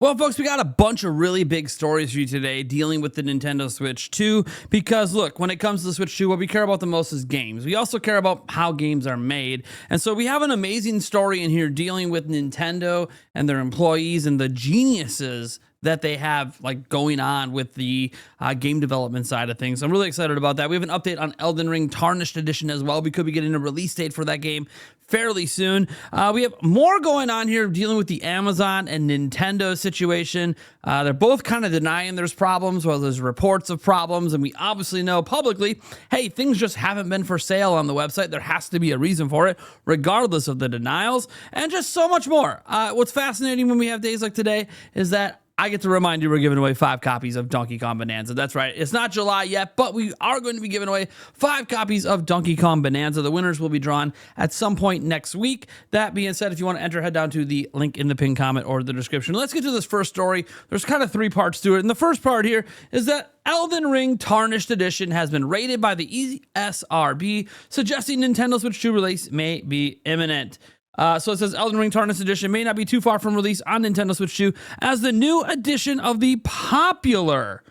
Well, folks, we got a bunch of really big stories for you today dealing with the Nintendo Switch 2 because, look, when it comes to the Switch 2, what we care about the most is games. We also care about how games are made. And so we have an amazing story in here dealing with Nintendo and their employees and the geniuses that they have going on with the game development side of things. I'm really excited about that. We have an update on Elden Ring Tarnished Edition as well. We could be getting a release date for that game fairly soon. We have more going on here dealing with the Amazon and Nintendo situation. They're both kind of denying there's problems, well, there's reports of problems, and we obviously know publicly, hey, things just haven't been for sale on the website. There has to be a reason for it, regardless of the denials, and just so much more. What's fascinating when we have days like today is that I get to remind you we're giving away 5 copies of Donkey Kong Bonanza. That's right. It's not July yet, but we are going to be giving away 5 copies of Donkey Kong Bonanza. The winners will be drawn at some point next week. That being said, if you want to enter, head down to the link in the pinned comment or the description. Let's get to this first story. There's kind of 3 parts to it. And the first part here is that Elden Ring Tarnished Edition has been rated by the ESRB, suggesting Nintendo Switch 2 release may be imminent. So it says Elden Ring Tarnished Edition may not be too far from release on Nintendo Switch 2 as the new edition of the popular,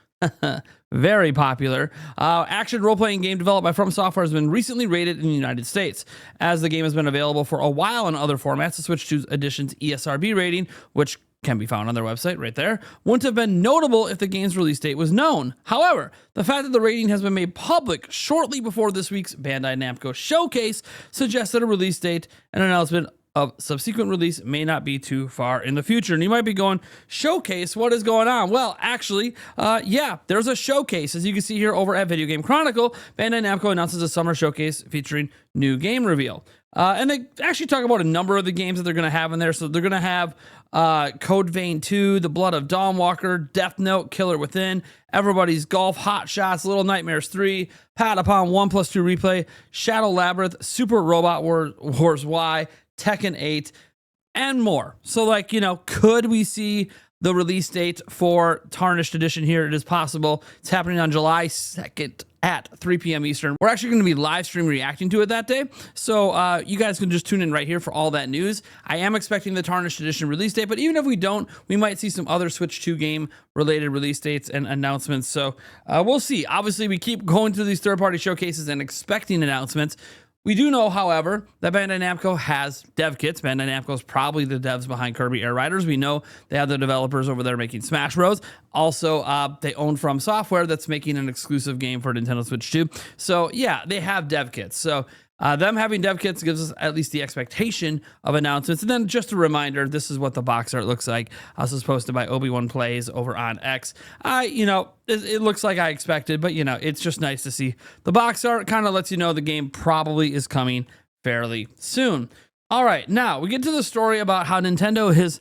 very popular, action role-playing game developed by From Software has been recently rated in the United States. As the game has been available for a while in other formats, the Switch 2 edition's ESRB rating, which can be found on their website right there, wouldn't have been notable if the game's release date was known. However, the fact that the rating has been made public shortly before this week's Bandai Namco showcase suggests that a release date and announcement of subsequent release may not be too far in the future. And you might be going, showcase, what is going on? Well, actually, yeah, there's a showcase. As you can see here over at Video Game Chronicle, Bandai Namco announces a summer showcase featuring new game reveal. And they actually talk about a number of the games that they're going to have in there. So they're going to have Code Vein 2, The Blood of Dawnwalker, Death Note, Killer Within, Everybody's Golf, Hot Shots, Little Nightmares 3, Patapon 1+2 Replay, Shadow Labyrinth, Super Robot Wars Y, Tekken 8, and more. So, could we see the release date for Tarnished Edition here? It is possible. It's happening on July 2nd at 3 p.m. Eastern. We're actually going to be live stream reacting to it that day. So you guys can just tune in right here for all that news. I am expecting the Tarnished Edition release date, but even if we don't, we might see some other Switch 2 game related release dates and announcements. So we'll see. Obviously, we keep going through these third-party showcases and expecting announcements. We do know, however, that Bandai Namco has dev kits. Bandai Namco is probably the devs behind Kirby Air Riders. We know they have the developers over there making Smash Bros. Also, they own From Software that's making an exclusive game for Nintendo Switch 2. So, yeah, they have dev kits. So, them having dev kits gives us at least the expectation of announcements. And then just a reminder, this is what the box art looks like. This is posted by Obi-Wan Plays over on X. It looks like I expected, but, it's just nice to see. The box art kind of lets you know the game probably is coming fairly soon. All right, now we get to the story about how Nintendo has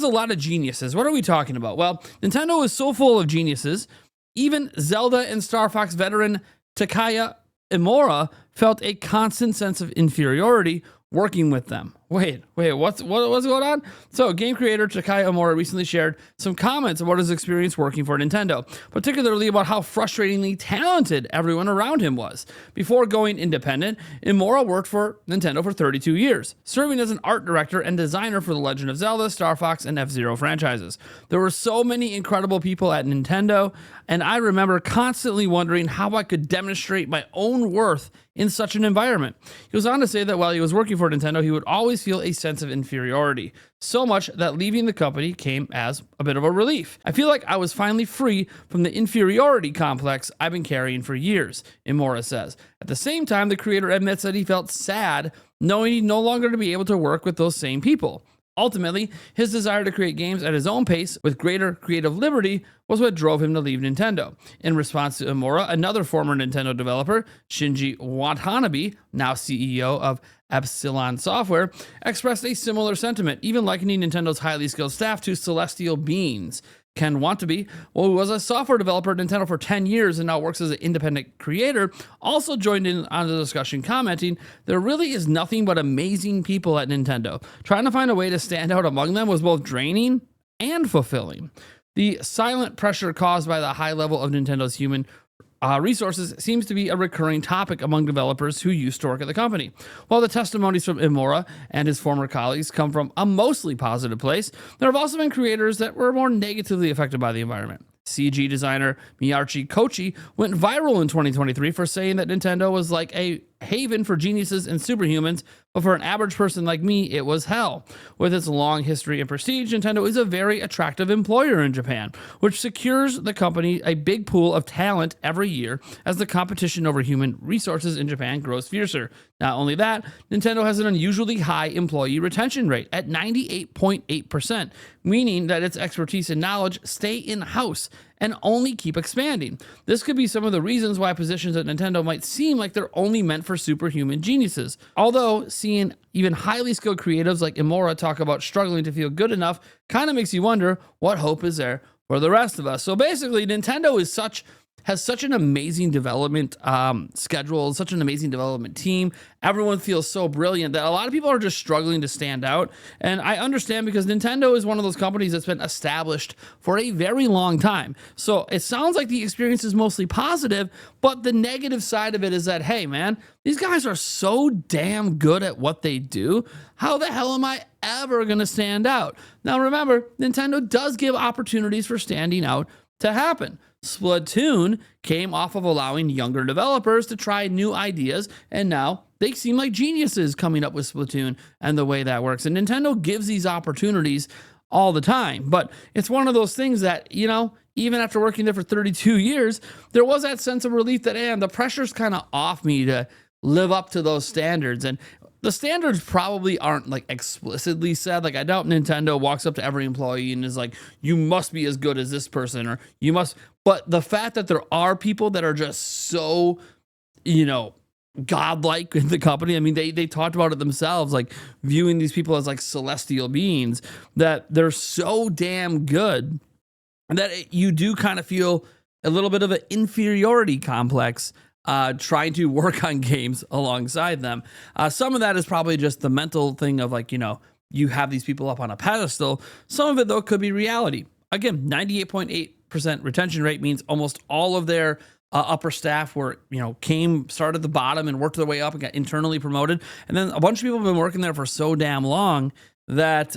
a lot of geniuses. What are we talking about? Well, Nintendo is so full of geniuses, even Zelda and Star Fox veteran Takaya Imura felt a constant sense of inferiority working with them. Wait, what's going on? So, game creator Takaya Imura recently shared some comments about his experience working for Nintendo, particularly about how frustratingly talented everyone around him was. Before going independent, Imura worked for Nintendo for 32 years, serving as an art director and designer for The Legend of Zelda, Star Fox, and F-Zero franchises. There were so many incredible people at Nintendo, and I remember constantly wondering how I could demonstrate my own worth in such an environment. He was on to say that while he was working for Nintendo, he would always feel a sense of inferiority, so much that leaving the company came as a bit of a relief. I feel like I was finally free from the inferiority complex I've been carrying for years, Imura says. At the same time, the creator admits that he felt sad knowing he'd no longer to be able to work with those same people. Ultimately, his desire to create games at his own pace with greater creative liberty was what drove him to leave Nintendo. In response to Imura, another former Nintendo developer, Shinji Watanabe, now CEO of Epsilon Software, expressed a similar sentiment, even likening Nintendo's highly skilled staff to celestial beings. Ken Watanabe, who was a software developer at Nintendo for 10 years and now works as an independent creator, also joined in on the discussion, commenting, "There really is nothing but amazing people at Nintendo. Trying to find a way to stand out among them was both draining and fulfilling. The silent pressure caused by the high level of Nintendo's human resources seems to be a recurring topic among developers who used to work at the company. While the testimonies from Imura and his former colleagues come from a mostly positive place, there have also been creators that were more negatively affected by the environment. CG designer Miyachi Kochi went viral in 2023 for saying that Nintendo was like a haven for geniuses and superhumans, but for an average person like me, it was hell. With its long history and prestige, Nintendo is a very attractive employer in Japan, which secures the company a big pool of talent every year as the competition over human resources in Japan grows fiercer. Not only that, Nintendo has an unusually high employee retention rate at 98.8%, meaning that its expertise and knowledge stay in-house and only keep expanding. This could be some of the reasons why positions at Nintendo might seem like they're only meant for superhuman geniuses. Although seeing even highly skilled creatives like Imura talk about struggling to feel good enough kind of makes you wonder what hope is there for the rest of us. So basically, Nintendo has such an amazing development schedule, such an amazing development team. Everyone feels so brilliant that a lot of people are just struggling to stand out. And I understand, because Nintendo is one of those companies that's been established for a very long time. So it sounds like the experience is mostly positive, but the negative side of it is that, hey man, these guys are so damn good at what they do. How the hell am I ever gonna stand out? Now remember, Nintendo does give opportunities for standing out to happen. Splatoon came off of allowing younger developers to try new ideas, and now they seem like geniuses coming up with Splatoon and the way that works. And Nintendo gives these opportunities all the time, but it's one of those things that, you know, even after working there for 32 years, there was that sense of relief that, the pressure's kind of off me to live up to those standards. And the standards probably aren't like explicitly said. Like, I doubt Nintendo walks up to every employee and is like, you must be as good as this person, or you must. But the fact that there are people that are just so, godlike in the company. I mean, they talked about it themselves, like viewing these people as like celestial beings, that they're so damn good that you do kind of feel a little bit of an inferiority complex trying to work on games alongside them. Some of that is probably just the mental thing of like, you have these people up on a pedestal. Some of it, though, could be reality. Again, 98.8% retention rate means almost all of their upper staff were, started at the bottom and worked their way up and got internally promoted. And then a bunch of people have been working there for so damn long that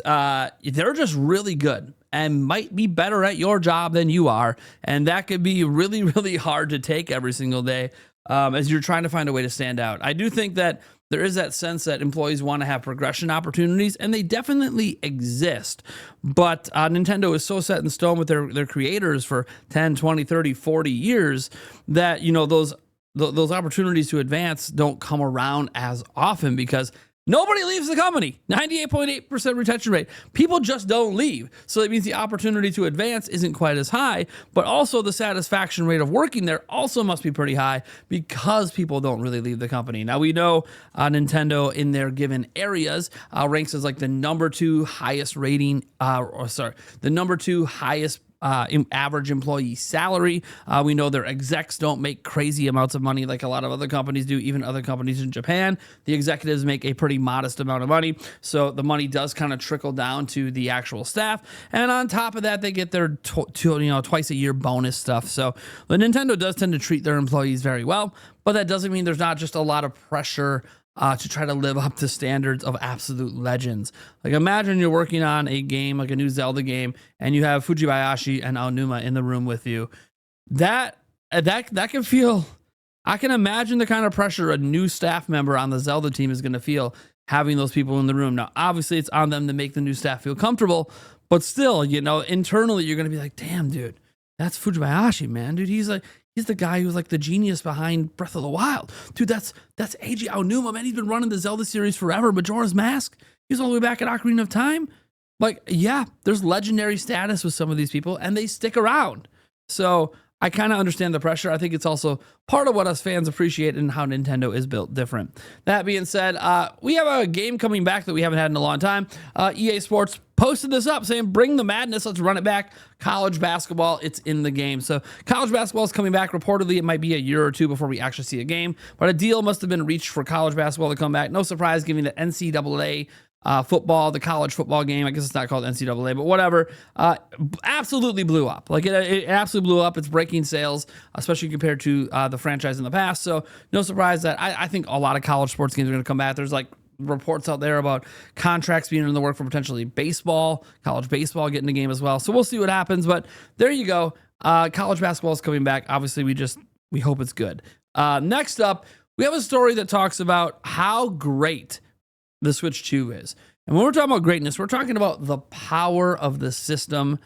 they're just really good and might be better at your job than you are. And that could be really, really hard to take every single day as you're trying to find a way to stand out. I do think that there is that sense that employees want to have progression opportunities, and they definitely exist. But Nintendo is so set in stone with their creators for 10, 20, 30, 40 years that, those opportunities to advance don't come around as often because nobody leaves the company. 98.8% retention rate. People just don't leave. So that means the opportunity to advance isn't quite as high, but also the satisfaction rate of working there also must be pretty high because people don't really leave the company. Now, we know Nintendo in their given areas ranks as like the number 2 highest rating, the number 2 highest average employee salary. We know their execs don't make crazy amounts of money like a lot of other companies do, even other companies in Japan. The executives make a pretty modest amount of money, so the money does kind of trickle down to the actual staff. And on top of that, they get their twice a year bonus stuff. So the Nintendo does tend to treat their employees very well, but that doesn't mean there's not just a lot of pressure to try to live up to standards of absolute legends. Like, imagine you're working on a game, like a new Zelda game, and you have Fujibayashi and Aonuma in the room with you. That can feel, I can imagine the kind of pressure a new staff member on the Zelda team is going to feel having those people in the room. Now, obviously, it's on them to make the new staff feel comfortable, but still, internally, you're going to be like, damn, dude, that's Fujibayashi, man. Dude, he's the guy who's like the genius behind Breath of the Wild. Dude, that's Eiji Aonuma, man. He's been running the Zelda series forever. Majora's Mask, he's all the way back at Ocarina of Time. Like, yeah, there's legendary status with some of these people, and they stick around. So I kind of understand the pressure. I think it's also part of what us fans appreciate and how Nintendo is built different. That being said, we have a game coming back that we haven't had in a long time. EA Sports posted this up saying, bring the madness, let's run it back. College basketball, it's in the game. So college basketball is coming back. Reportedly, it might be a year or two before we actually see a game, but a deal must have been reached for college basketball to come back. No surprise, given that NCAA football, the college football game. I guess it's not called NCAA, but whatever. Absolutely blew up. Like it absolutely blew up. It's breaking sales, especially compared to the franchise in the past. So no surprise that I think a lot of college sports games are going to come back. There's like reports out there about contracts being in the work for potentially college baseball getting the game as well. So we'll see what happens. But there you go. College basketball is coming back. Obviously, we hope it's good. Next up, we have a story that talks about how great the Switch 2 is. And when we're talking about greatness, we're talking about the power of the system.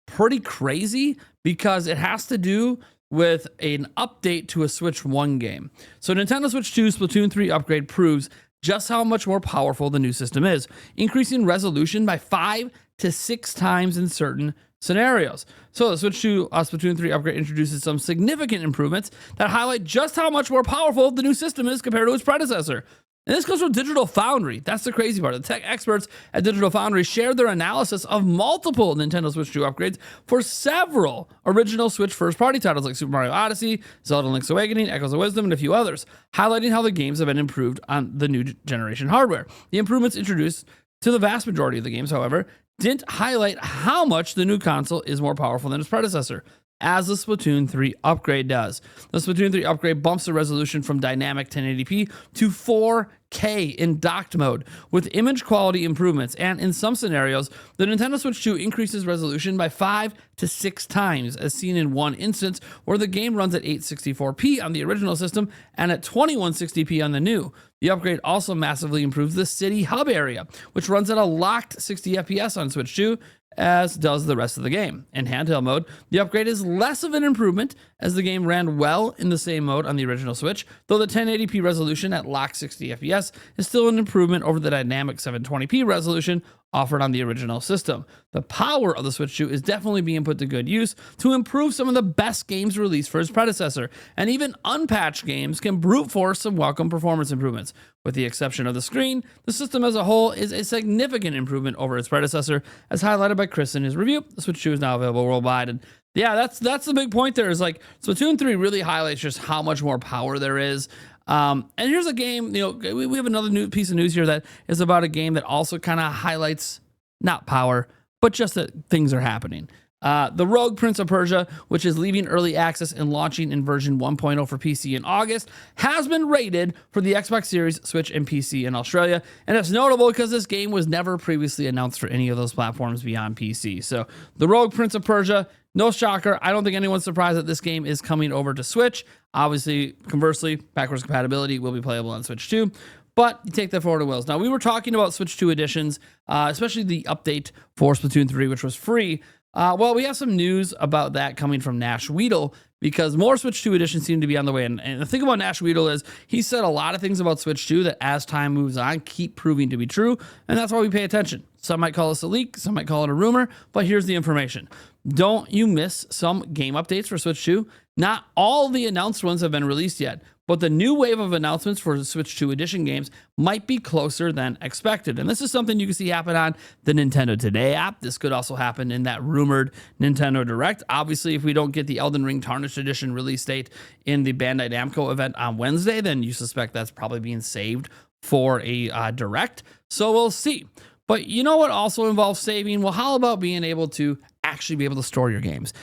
Pretty crazy, because it has to do with an update to a Switch 1 game. So Nintendo Switch 2 Splatoon 3 upgrade proves just how much more powerful the new system is, increasing resolution by 5 to 6 times in certain scenarios. So the Switch 2 Splatoon 3 upgrade introduces some significant improvements that highlight just how much more powerful the new system is compared to its predecessor. And this comes from Digital Foundry. That's the crazy part. The tech experts at Digital Foundry shared their analysis of multiple Nintendo Switch 2 upgrades for several original Switch first-party titles like Super Mario Odyssey, Zelda Link's Awakening, Echoes of Wisdom, and a few others, highlighting how the games have been improved on the new generation hardware. The improvements introduced to the vast majority of the games, however, didn't highlight how much the new console is more powerful than its predecessor, as the Splatoon 3 upgrade does. The Splatoon 3 upgrade bumps the resolution from dynamic 1080p to 4K in docked mode, with image quality improvements, and in some scenarios, the Nintendo Switch 2 increases resolution by 5 to 6 times, as seen in one instance where the game runs at 864p on the original system and at 2160p on the new. The upgrade also massively improves the city hub area, which runs at a locked 60 FPS on Switch 2, as does the rest of the game. In handheld mode, the upgrade is less of an improvement, as the game ran well in the same mode on the original Switch, though the 1080p resolution at locked 60 FPS is still an improvement over the dynamic 720p resolution offered on the original system. The power of the Switch 2 is definitely being put to good use to improve some of the best games released for its predecessor, and even unpatched games can brute force some welcome performance improvements. With the exception of the screen, the system as a whole is a significant improvement over its predecessor, as highlighted by Chris in his review. The Switch 2 is now available worldwide, and yeah, that's the big point there, is like Splatoon 3 really highlights just how much more power there is. And here's a game, we have another new piece of news here that is about a game that also kind of highlights not power, but just that things are happening. The Rogue Prince of Persia, which is leaving early access and launching in version 1.0 for PC in August, has been rated for the Xbox Series, Switch, and PC in Australia. And it's notable because this game was never previously announced for any of those platforms beyond PC. So the Rogue Prince of Persia, no shocker. I don't think anyone's surprised that this game is coming over to Switch. Obviously, conversely, backwards compatibility will be playable on Switch 2. But you take that forward to Wills. Now, we were talking about Switch 2 editions, especially the update for Splatoon 3, which was free. Well, we have some news about that coming from Nash Weedle, because more Switch 2 editions seem to be on the way. And the thing about Nash Weedle is he said a lot of things about Switch 2 that as time moves on keep proving to be true, and that's why we pay attention. Some might call this a leak, some might call it a rumor, but here's the information. Don't you miss some game updates for Switch 2? Not all the announced ones have been released yet, but the new wave of announcements for the Switch 2 edition games might be closer than expected. And this is something you can see happen on the Nintendo Today app. This could also happen in that rumored Nintendo Direct. Obviously, if we don't get the Elden Ring Tarnished Edition release date in the Bandai Namco event on Wednesday, then you suspect that's probably being saved for a Direct. So we'll see. But you know what also involves saving? Well, how about being able to actually be able to store your games?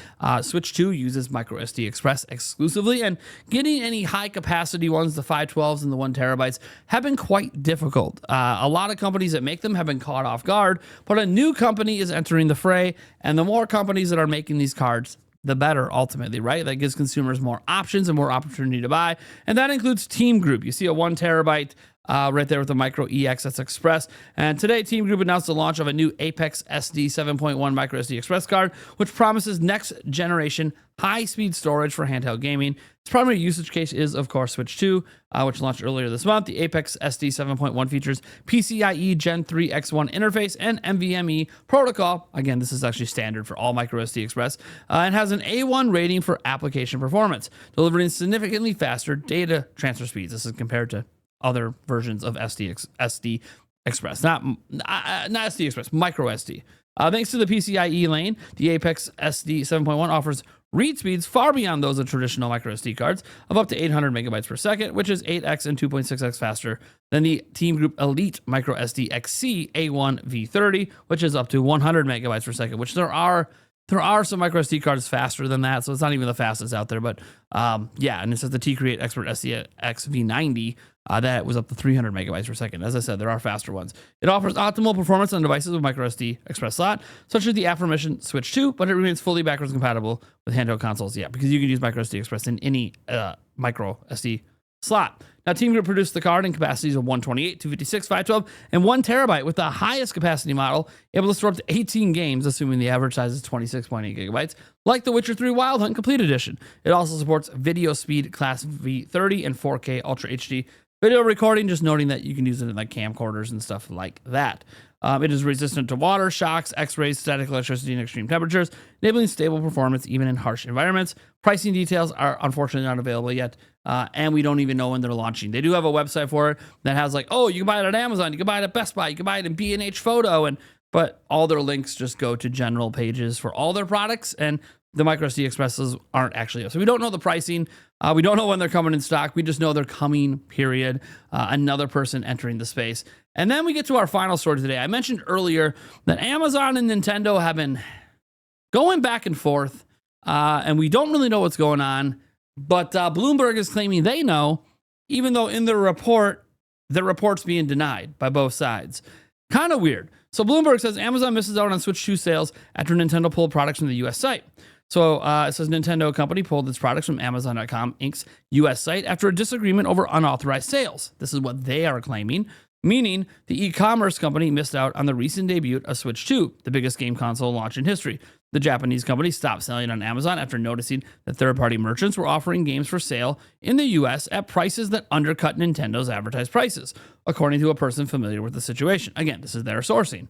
Switch 2 uses microSD Express exclusively, and getting any high capacity ones, the 512s and the 1 terabytes, have been quite difficult. A lot of companies that make them have been caught off guard, but a new company is entering the fray, and the more companies that are making these cards, the better ultimately, right? That gives consumers more options and more opportunity to buy. And that includes Team Group. You see a 1 terabyte right there with the micro EX that's Express. And today, Team Group announced the launch of a new Apex SD 7.1 micro SD Express card, which promises next generation high-speed storage for handheld gaming. Its primary usage case is, of course, Switch 2, which launched earlier this month. The Apex SD 7.1 features PCIe Gen 3 X1 interface and NVMe protocol. Again, this is actually standard for all micro SD Express, and has an A1 rating for application performance, delivering significantly faster data transfer speeds. This is compared to other versions of SD Express, not SD Express, micro SD. Thanks to the PCIe lane, the Apex SD 7.1 offers read speeds far beyond those of traditional micro SD cards of up to 800 megabytes per second, which is 8x and 2.6x faster than the Team Group Elite micro SD XC A1 V30, which is up to 100 megabytes per second, which there are some micro SD cards faster than that, so it's not even the fastest out there. But yeah, and it says the T-Create Expert SDX V90 that was up to 300 megabytes per second. As I said, there are faster ones. It offers optimal performance on devices with micro SD express slot, such as the aforementioned Switch 2, but it remains fully backwards compatible with handheld consoles. Yeah, because you can use micro SD express in any micro SD slot. Now, Team Group produced the card in capacities of 128, 256, 512, and 1 terabyte, with the highest capacity model able to store up to 18 games, assuming the average size is 26.8 gigabytes, like The Witcher 3 Wild Hunt Complete Edition. It also supports video speed class V30 and 4K Ultra HD video recording, just noting that you can use it in like camcorders and stuff like that. It is resistant to water, shocks, x-rays, static electricity, and extreme temperatures, enabling stable performance even in harsh environments. Pricing details are unfortunately not available yet, and we don't even know when they're launching. They do have a website for it that has like, oh, you can buy it at Amazon, you can buy it at Best Buy, you can buy it in B&H Photo, but all their links just go to general pages for all their products, and the micro SD expresses aren't actually up. So we don't know the pricing. We don't know when they're coming in stock. We just know they're coming, period. Another person entering the space. And then we get to our final story today. I mentioned earlier that Amazon and Nintendo have been going back and forth, and we don't really know what's going on. But Bloomberg is claiming they know, even though in their report's being denied by both sides. Kind of weird. So Bloomberg says Amazon misses out on Switch 2 sales after Nintendo pulled products from the U.S. site. So it says Nintendo company pulled its products from Amazon.com Inc.'s U.S. site after a disagreement over unauthorized sales. This is what they are claiming, meaning the e-commerce company missed out on the recent debut of Switch 2, the biggest game console launch in history. The Japanese company stopped selling on Amazon after noticing that third-party merchants were offering games for sale in the U.S. at prices that undercut Nintendo's advertised prices, according to a person familiar with the situation. Again, this is their sourcing.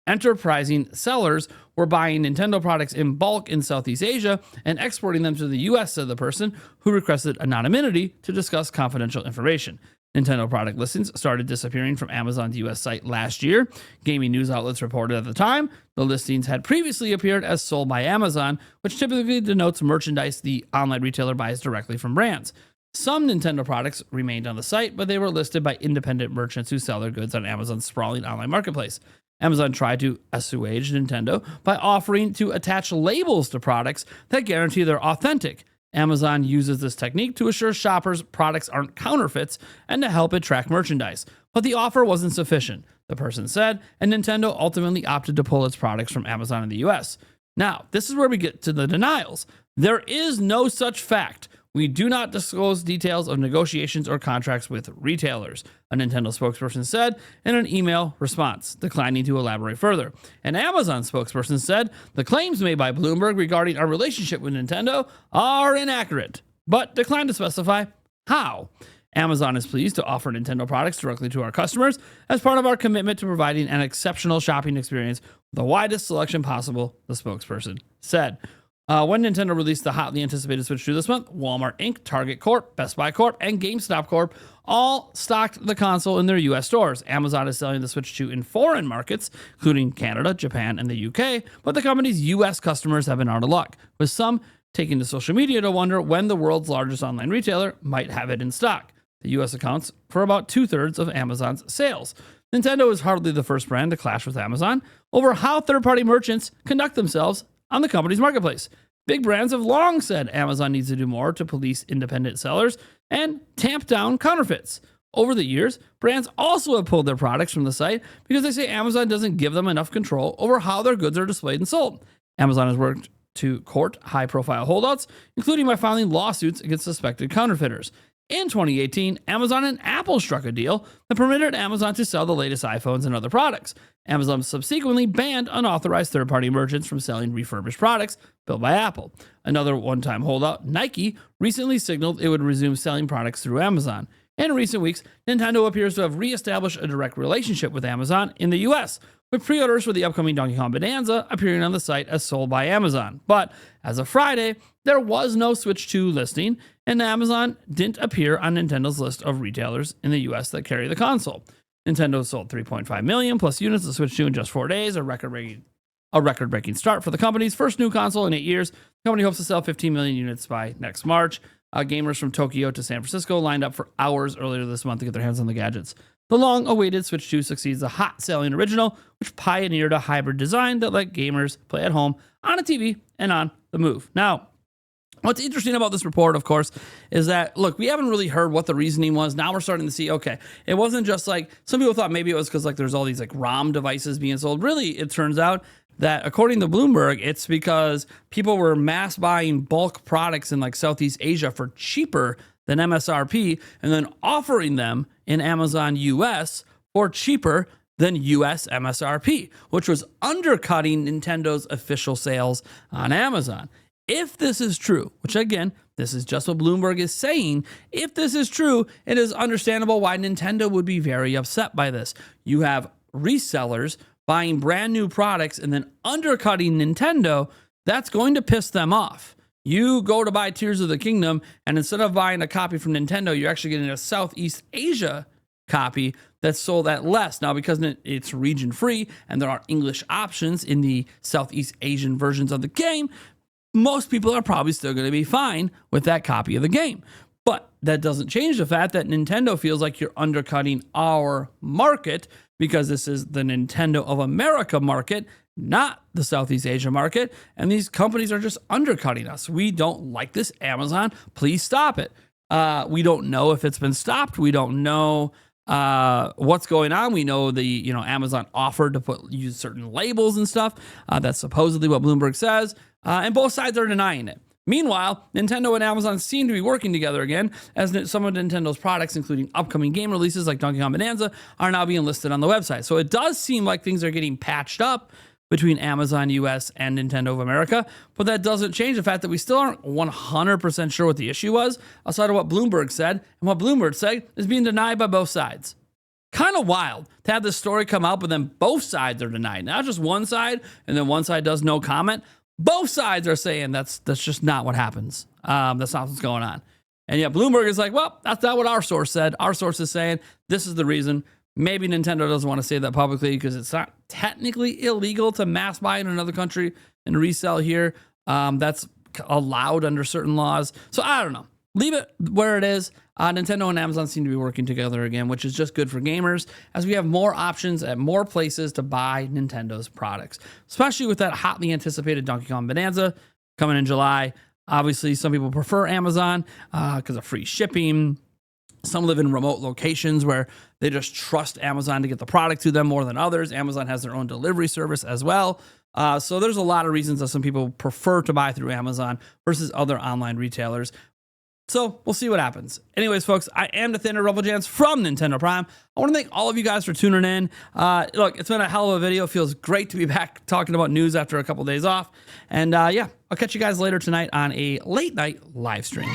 Enterprising sellers were buying Nintendo products in bulk in Southeast Asia and exporting them to the U.S., said the person who requested anonymity to discuss confidential information. Nintendo product listings started disappearing from Amazon's U.S. site last year. Gaming news outlets reported at the time the listings had previously appeared as sold by Amazon, which typically denotes merchandise the online retailer buys directly from brands. Some Nintendo products remained on the site, but they were listed by independent merchants who sell their goods on Amazon's sprawling online marketplace. Amazon tried to assuage Nintendo by offering to attach labels to products that guarantee they're authentic. Amazon uses this technique to assure shoppers products aren't counterfeits and to help it track merchandise. But the offer wasn't sufficient, the person said, and Nintendo ultimately opted to pull its products from Amazon in the US. Now, this is where we get to the denials. There is no such fact. We do not disclose details of negotiations or contracts with retailers, a Nintendo spokesperson said in an email response, declining to elaborate further. An Amazon spokesperson said, the claims made by Bloomberg regarding our relationship with Nintendo are inaccurate, but declined to specify how. Amazon is pleased to offer Nintendo products directly to our customers as part of our commitment to providing an exceptional shopping experience with the widest selection possible, the spokesperson said. When Nintendo released the hotly anticipated Switch 2 this month, Walmart Inc., Target Corp., Best Buy Corp., and GameStop Corp. all stocked the console in their U.S. stores. Amazon is selling the Switch 2 in foreign markets, including Canada, Japan, and the UK, but the company's U.S. customers have been out of luck, with some taking to social media to wonder when the world's largest online retailer might have it in stock. The U.S. accounts for about 2/3 of Amazon's sales. Nintendo is hardly the first brand to clash with Amazon over how third-party merchants conduct themselves on the company's marketplace. Big brands have long said Amazon needs to do more to police independent sellers and tamp down counterfeits. Over the years, brands also have pulled their products from the site because they say Amazon doesn't give them enough control over how their goods are displayed and sold. Amazon has worked to court high-profile holdouts, including by filing lawsuits against suspected counterfeiters. In 2018, Amazon and Apple struck a deal that permitted Amazon to sell the latest iPhones and other products. Amazon subsequently banned unauthorized third-party merchants from selling refurbished products built by Apple. Another one-time holdout, Nike, recently signaled it would resume selling products through Amazon. In recent weeks, Nintendo appears to have reestablished a direct relationship with Amazon in the US, with pre-orders for the upcoming Donkey Kong Bonanza appearing on the site as sold by Amazon. But as of Friday, there was no Switch 2 listing, and Amazon didn't appear on Nintendo's list of retailers in the US that carry the console. Nintendo sold 3.5 million plus units of Switch 2 in just 4 days, a record-breaking a record-breaking start for the company's first new console in 8 years. The company hopes to sell 15 million units by next March. Gamers from Tokyo to San Francisco lined up for hours earlier this month to get their hands on the gadgets. The long-awaited Switch 2 succeeds the hot-selling original, which pioneered a hybrid design that let gamers play at home, on a TV, and on the move. Now, what's interesting about this report, of course, is that, look, we haven't really heard what the reasoning was. Now we're starting to see, okay, it wasn't just like, some people thought maybe it was because like there's all these like ROM devices being sold. Really, it turns out that according to Bloomberg, it's because people were mass buying bulk products in like Southeast Asia for cheaper than MSRP and then offering them in Amazon US for cheaper than US MSRP, which was undercutting Nintendo's official sales on Amazon. If this is true, which again, this is just what Bloomberg is saying, if this is true, it is understandable why Nintendo would be very upset by this. You have resellers buying brand new products and then undercutting Nintendo. That's going to piss them off. You go to buy Tears of the Kingdom, and instead of buying a copy from Nintendo, you're actually getting a Southeast Asia copy that's sold at less. Now, because it's region free and there are English options in the Southeast Asian versions of the game, most people are probably still going to be fine with that copy of the game. But that doesn't change the fact that Nintendo feels like you're undercutting our market because this is the Nintendo of America market, not the Southeast Asia market. And these companies are just undercutting us. We don't like this, Amazon. Please stop it. We don't know if it's been stopped. We don't know what's going on. We know Amazon offered to use certain labels and stuff. That's supposedly what Bloomberg says. And both sides are denying it. Meanwhile, Nintendo and Amazon seem to be working together again, as some of Nintendo's products, including upcoming game releases like Donkey Kong Bonanza, are now being listed on the website. So it does seem like things are getting patched up between Amazon US and Nintendo of America, but that doesn't change the fact that we still aren't 100% sure what the issue was, outside of what Bloomberg said, and what Bloomberg said is being denied by both sides. Kind of wild to have this story come out, but then both sides are denied. Not just one side, and then one side does no comment. Both sides are saying that's just not what happens. That's not what's going on. And yet Bloomberg is like, well, that's not what our source said. Our source is saying this is the reason. Maybe Nintendo doesn't want to say that publicly because it's not technically illegal to mass buy in another country and resell here. That's allowed under certain laws. So I don't know. Leave it where it is. Nintendo and Amazon seem to be working together again, which is just good for gamers as we have more options at more places to buy Nintendo's products, especially with that hotly anticipated Donkey Kong Bonanza coming in July. Obviously, some people prefer Amazon because of free shipping. Some live in remote locations where they just trust Amazon to get the product to them more than others. Amazon has their own delivery service as well. So there's a lot of reasons that some people prefer to buy through Amazon versus other online retailers. So we'll see what happens. Anyways, folks, I am the Thunder Rebel from Nintendo Prime. I want to thank all of you guys for tuning in. Look, it's been a hell of a video. It feels great to be back talking about news after a couple days off. And yeah, I'll catch you guys later tonight on a late night live stream.